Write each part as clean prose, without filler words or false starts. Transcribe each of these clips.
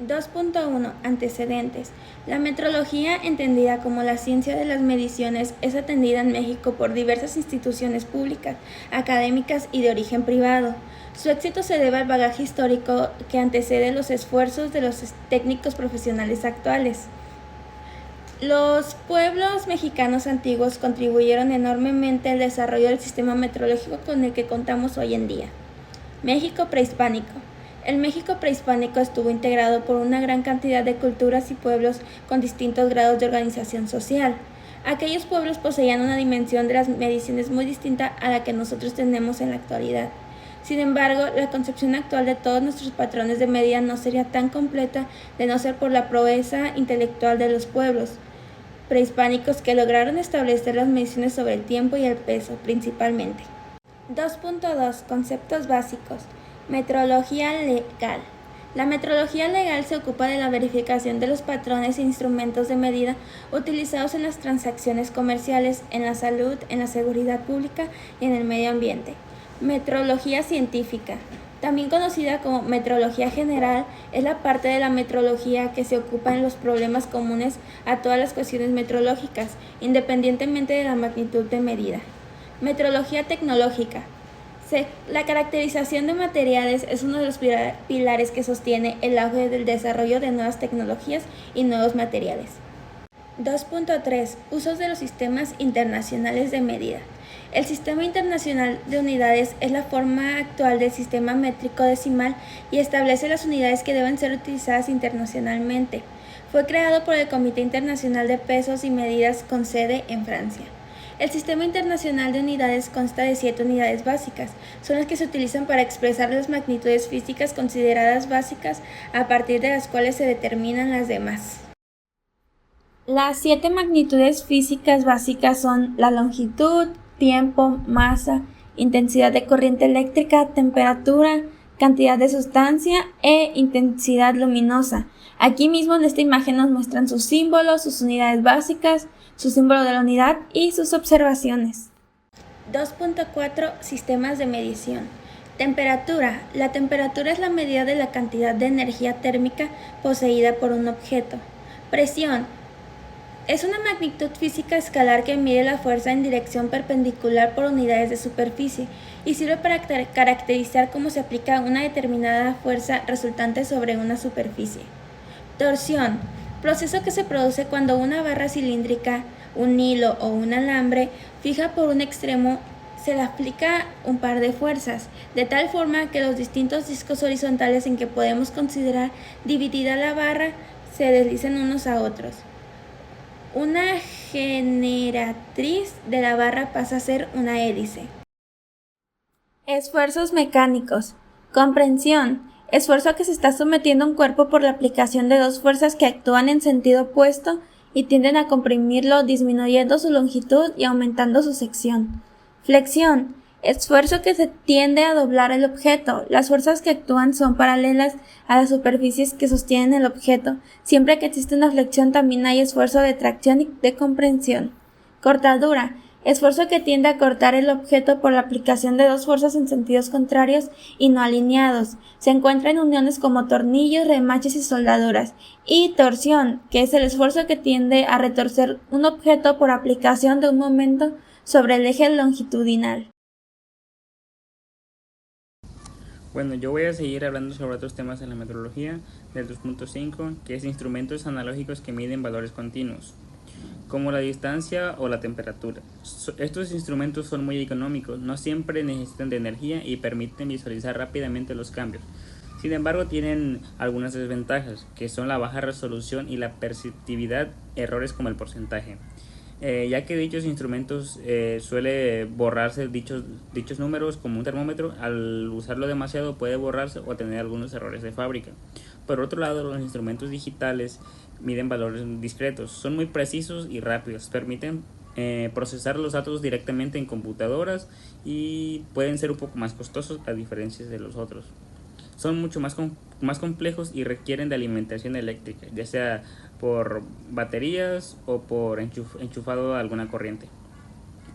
2.1 Antecedentes. La metrología, entendida como la ciencia de las mediciones, es atendida en México por diversas instituciones públicas, académicas y de origen privado. Su éxito se debe al bagaje histórico que antecede los esfuerzos de los técnicos profesionales actuales. Los pueblos mexicanos antiguos contribuyeron enormemente al desarrollo del sistema metrológico con el que contamos hoy en día. México prehispánico. El México prehispánico estuvo integrado por una gran cantidad de culturas y pueblos con distintos grados de organización social. Aquellos pueblos poseían una dimensión de las mediciones muy distinta a la que nosotros tenemos en la actualidad. Sin embargo, la concepción actual de todos nuestros patrones de medida no sería tan completa de no ser por la proeza intelectual de los pueblos prehispánicos que lograron establecer las mediciones sobre el tiempo y el peso, principalmente. 2.2 Conceptos básicos. Metrología legal. La metrología legal se ocupa de la verificación de los patrones e instrumentos de medida utilizados en las transacciones comerciales, en la salud, en la seguridad pública y en el medio ambiente. Metrología científica, también conocida como metrología general, es la parte de la metrología que se ocupa en los problemas comunes a todas las cuestiones metrológicas, independientemente de la magnitud de medida. Metrología tecnológica. La caracterización de materiales es uno de los pilares que sostiene el auge del desarrollo de nuevas tecnologías y nuevos materiales. 2.3 Usos de los sistemas internacionales de medida. El Sistema Internacional de Unidades es la forma actual del sistema métrico decimal y establece las unidades que deben ser utilizadas internacionalmente. Fue creado por el Comité Internacional de Pesos y Medidas con sede en Francia. El Sistema Internacional de Unidades consta de 7 unidades básicas. Son las que se utilizan para expresar las magnitudes físicas consideradas básicas, a partir de las cuales se determinan las demás. Las 7 magnitudes físicas básicas son la longitud, tiempo, masa, intensidad de corriente eléctrica, temperatura, cantidad de sustancia e intensidad luminosa. Aquí mismo en esta imagen nos muestran sus símbolos, sus unidades básicas, su símbolo de la unidad y sus observaciones. 2.4 Sistemas de medición. Temperatura. La temperatura es la medida de la cantidad de energía térmica poseída por un objeto. Presión. Es una magnitud física escalar que mide la fuerza en dirección perpendicular por unidades de superficie y sirve para caracterizar cómo se aplica una determinada fuerza resultante sobre una superficie. Torsión. Proceso que se produce cuando una barra cilíndrica, un hilo o un alambre fija por un extremo se le aplica un par de fuerzas, de tal forma que los distintos discos horizontales en que podemos considerar dividida la barra se deslizan unos a otros. Una generatriz de la barra pasa a ser una hélice. Esfuerzos mecánicos. Comprensión. Esfuerzo a que se está sometiendo un cuerpo por la aplicación de dos fuerzas que actúan en sentido opuesto y tienden a comprimirlo, disminuyendo su longitud y aumentando su sección. Flexión. Esfuerzo que se tiende a doblar el objeto. Las fuerzas que actúan son paralelas a las superficies que sostienen el objeto. Siempre que existe una flexión también hay esfuerzo de tracción y de comprensión. Cortadura. Esfuerzo que tiende a cortar el objeto por la aplicación de dos fuerzas en sentidos contrarios y no alineados. Se encuentra en uniones como tornillos, remaches y soldaduras. Y torsión, que es el esfuerzo que tiende a retorcer un objeto por aplicación de un momento sobre el eje longitudinal. Bueno, yo voy a seguir hablando sobre otros temas en la metrología del 2.5, que es instrumentos analógicos que miden valores continuos, como la distancia o la temperatura. Estos instrumentos son muy económicos, no siempre necesitan de energía y permiten visualizar rápidamente los cambios. Sin embargo, tienen algunas desventajas, que son la baja resolución y la perceptividad, errores como el porcentaje. Ya que dichos instrumentos suele borrarse dichos números como un termómetro, al usarlo demasiado puede borrarse o tener algunos errores de fábrica. Por otro lado, los instrumentos digitales miden valores discretos, son muy precisos y rápidos, permiten procesar los datos directamente en computadoras y pueden ser un poco más costosos a diferencia de los otros. Son mucho más complejos y requieren de alimentación eléctrica, ya sea por baterías o por enchufado a alguna corriente.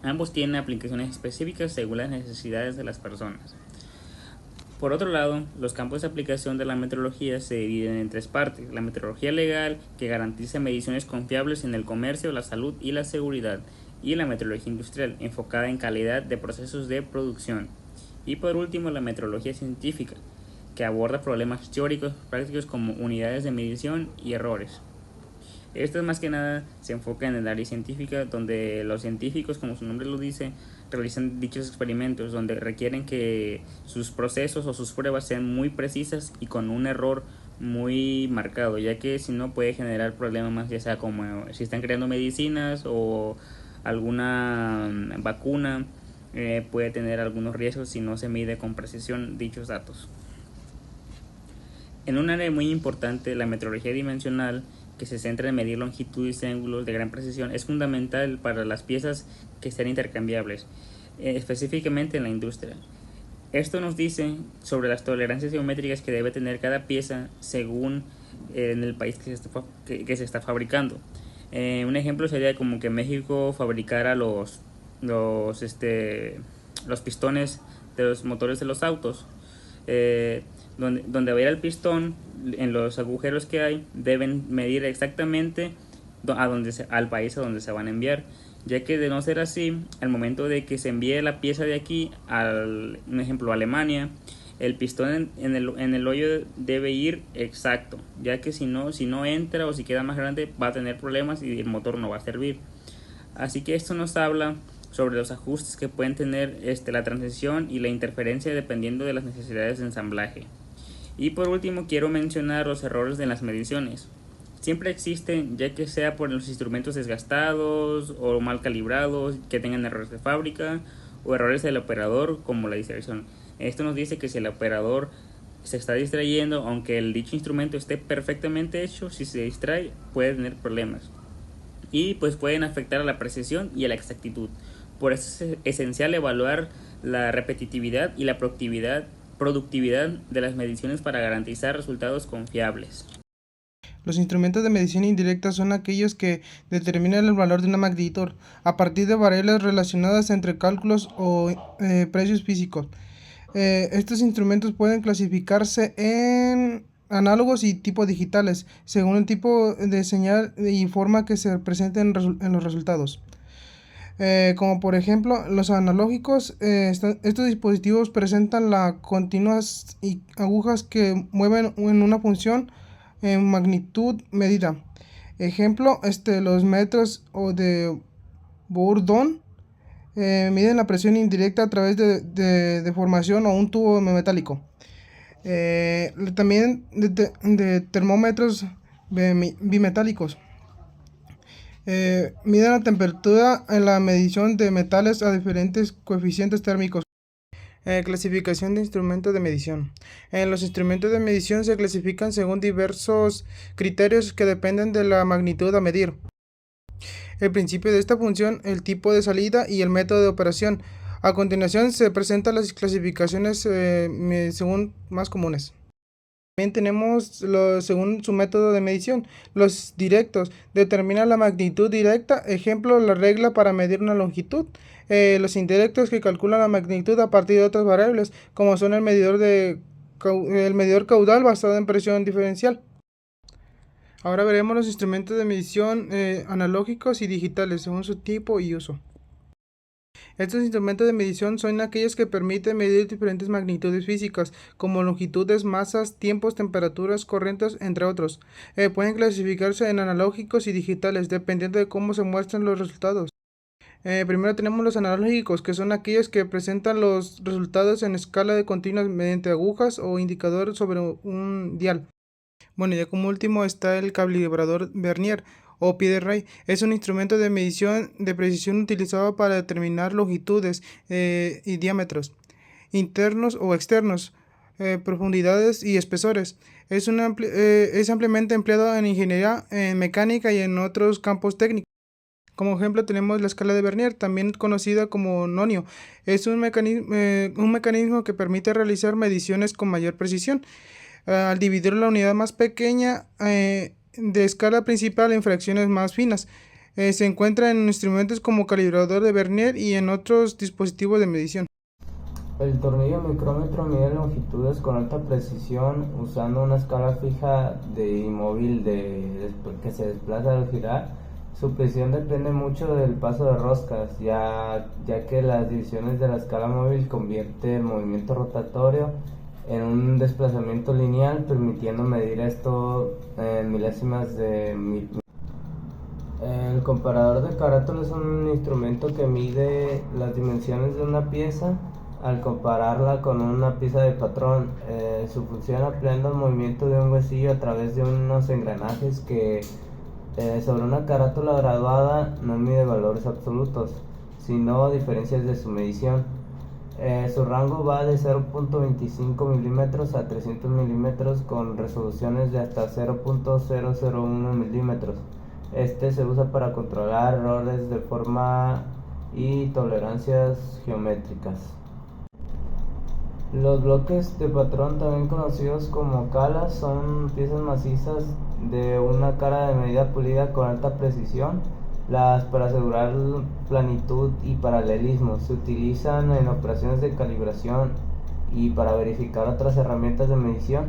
Ambos tienen aplicaciones específicas según las necesidades de las personas. Por otro lado, los campos de aplicación de la metrología se dividen en tres partes: la metrología legal, que garantiza mediciones confiables en el comercio, la salud y la seguridad, y la metrología industrial, enfocada en calidad de procesos de producción. Y por último, la metrología científica, que aborda problemas teóricos prácticos como unidades de medición y errores. Esto más que nada se enfoca en el área científica, donde los científicos, como su nombre lo dice, realizan dichos experimentos, donde requieren que sus procesos o sus pruebas sean muy precisas y con un error muy marcado, ya que si no puede generar problemas más, ya sea como si están creando medicinas o alguna vacuna, puede tener algunos riesgos si no se mide con precisión dichos datos. En un área muy importante, la metrología dimensional, que se centra en medir longitudes y ángulos de gran precisión, es fundamental para las piezas que sean intercambiables, específicamente en la industria. Esto nos dice sobre las tolerancias geométricas que debe tener cada pieza según en el país que se está fabricando. Un ejemplo sería como que México fabricara los pistones de los motores de los autos. Donde va a ir el pistón, en los agujeros que hay, deben medir exactamente al país a donde se van a enviar, ya que de no ser así, al momento de que se envíe la pieza de aquí un ejemplo, a Alemania, el pistón en el hoyo debe ir exacto, ya que si no entra o si queda más grande va a tener problemas y el motor no va a servir. Así que esto nos habla sobre los ajustes que pueden tener la transición y la interferencia dependiendo de las necesidades de ensamblaje. Y por último, quiero mencionar los errores de las mediciones. Siempre existen, ya que sea por los instrumentos desgastados o mal calibrados, que tengan errores de fábrica o errores del operador, como la distracción. Esto nos dice que si el operador se está distrayendo, aunque el dicho instrumento esté perfectamente hecho, si se distrae puede tener problemas. Y pues pueden afectar a la precisión y a la exactitud. Por eso es esencial evaluar la repetitividad y la productividad de las mediciones para garantizar resultados confiables. Los instrumentos de medición indirecta son aquellos que determinan el valor de una magnitud a partir de variables relacionadas entre cálculos o precios físicos. Estos instrumentos pueden clasificarse en análogos y tipos digitales, según el tipo de señal y forma que se presente en los resultados. Como por ejemplo, los analógicos, estos dispositivos presentan las continuas y agujas que mueven en una función en magnitud medida. Ejemplo, los metros o de Bourdon miden la presión indirecta a través de deformación o un tubo metálico. También de termómetros bimetálicos. Miden la temperatura en la medición de metales a diferentes coeficientes térmicos. Clasificación de instrumentos de medición. Los instrumentos de medición se clasifican según diversos criterios que dependen de la magnitud a medir. El principio de esta función, el tipo de salida y el método de operación. A continuación se presentan las clasificaciones según más comunes. También tenemos según su método de medición. Los directos determinan la magnitud directa, ejemplo, la regla para medir una longitud. Los indirectos que calculan la magnitud a partir de otras variables, como son el medidor caudal basado en presión diferencial. Ahora veremos los instrumentos de medición analógicos y digitales según su tipo y uso. Estos instrumentos de medición son aquellos que permiten medir diferentes magnitudes físicas, como longitudes, masas, tiempos, temperaturas, corrientes, entre otros. Pueden clasificarse en analógicos y digitales, dependiendo de cómo se muestran los resultados. Primero tenemos los analógicos, que son aquellos que presentan los resultados en escala de continuas mediante agujas o indicadores sobre un dial. Bueno, ya como último está el calibrador Vernier o pie de rey. Es un instrumento de medición de precisión utilizado para determinar longitudes y diámetros internos o externos, profundidades y espesores. Es ampliamente empleado en ingeniería, en mecánica y en otros campos técnicos. Como ejemplo tenemos la escala de Vernier, también conocida como nonio. Es un mecanismo que permite realizar mediciones con mayor precisión. Al dividir la unidad más pequeña de escala principal en fracciones más finas. Se encuentra en instrumentos como calibrador de Vernier y en otros dispositivos de medición. El tornillo micrómetro mide longitudes con alta precisión usando una escala fija y móvil que se desplaza al girar. Su precisión depende mucho del paso de roscas, ya que las divisiones de la escala móvil convierte el movimiento rotatorio en un desplazamiento lineal, permitiendo medir esto en milésimas de milímetro. El comparador de carátula es un instrumento que mide las dimensiones de una pieza al compararla con una pieza de patrón. Su función ampliando el movimiento de un huesillo a través de unos engranajes que sobre una carátula graduada no mide valores absolutos, sino diferencias de su medición. Su rango va de 0.25 milímetros a 300 milímetros con resoluciones de hasta 0.001 milímetros. Este se usa para controlar errores de forma y tolerancias geométricas. Los bloques de patrón, también conocidos como calas, son piezas macizas de una cara de medida pulida con alta precisión. Para asegurar planitud y paralelismo se utilizan en operaciones de calibración y para verificar otras herramientas de medición,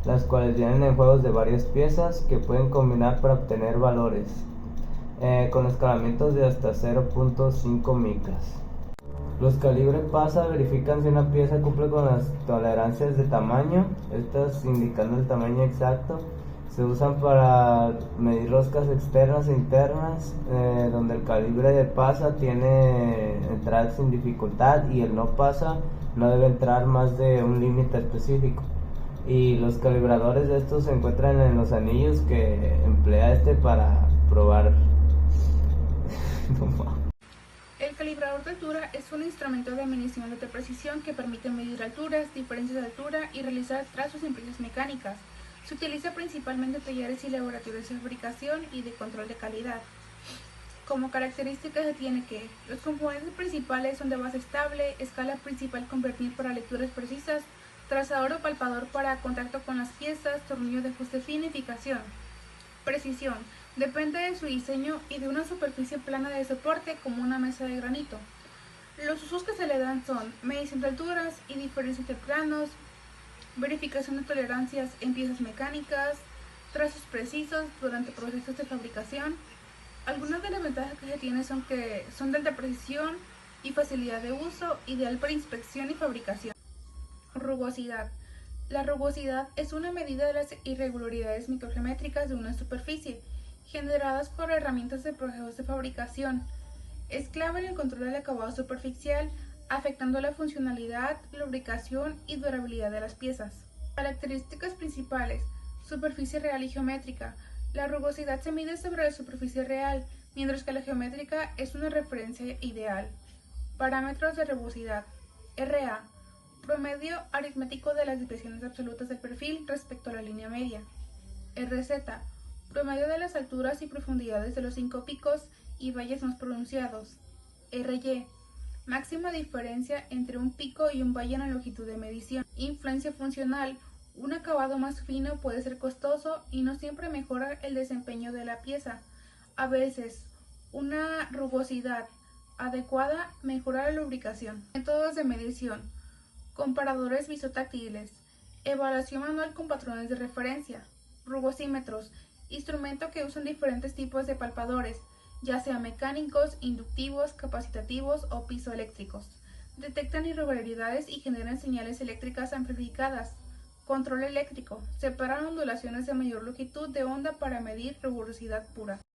las cuales vienen en juegos de varias piezas que pueden combinar para obtener valores con escalamientos de hasta 0.5 micras. Los calibres PASA verifican si una pieza cumple con las tolerancias de tamaño, estas indicando el tamaño exacto. Se usan para medir roscas externas e internas, donde el calibre de PASA tiene entrada sin dificultad y el no PASA no debe entrar más de un límite específico. Y los calibradores de estos se encuentran en los anillos que emplea para probar. El calibrador de altura es un instrumento de medición de precisión que permite medir alturas, diferencias de altura y realizar trazos en piezas mecánicas. Se utiliza principalmente en talleres y laboratorios de fabricación y de control de calidad. Como características se tiene que los componentes principales son de base estable, escala principal convertir para lecturas precisas, trazador o palpador para contacto con las piezas, tornillo de ajuste fino y fijación. Precisión. Depende de su diseño y de una superficie plana de soporte como una mesa de granito. Los usos que se le dan son medición de alturas y diferencias de planos, verificación de tolerancias en piezas mecánicas, trazos precisos durante procesos de fabricación. Algunas de las ventajas que se tienen son de alta precisión y facilidad de uso, ideal para inspección y fabricación. Rugosidad. La rugosidad es una medida de las irregularidades microgeométricas de una superficie, generadas por herramientas de procesos de fabricación. Es clave en el control del acabado superficial, afectando la funcionalidad, lubricación y durabilidad de las piezas. Características principales: superficie real y geométrica. La rugosidad se mide sobre la superficie real, mientras que la geométrica es una referencia ideal. Parámetros de rugosidad. RA. Promedio aritmético de las desviaciones absolutas del perfil respecto a la línea media. RZ. Promedio de las alturas y profundidades de los 5 picos y valles más pronunciados. RY. Máxima diferencia entre un pico y un valle en la longitud de medición. Influencia funcional. Un acabado más fino puede ser costoso y no siempre mejora el desempeño de la pieza. A veces, una rugosidad adecuada mejora la lubricación. Métodos de medición. Comparadores visotáctiles. Evaluación manual con patrones de referencia. Rugosímetros. Instrumento que usan diferentes tipos de palpadores, ya sean mecánicos, inductivos, capacitativos o piezoeléctricos. Detectan irregularidades y generan señales eléctricas amplificadas. Control eléctrico. Separan ondulaciones de mayor longitud de onda para medir rugosidad pura.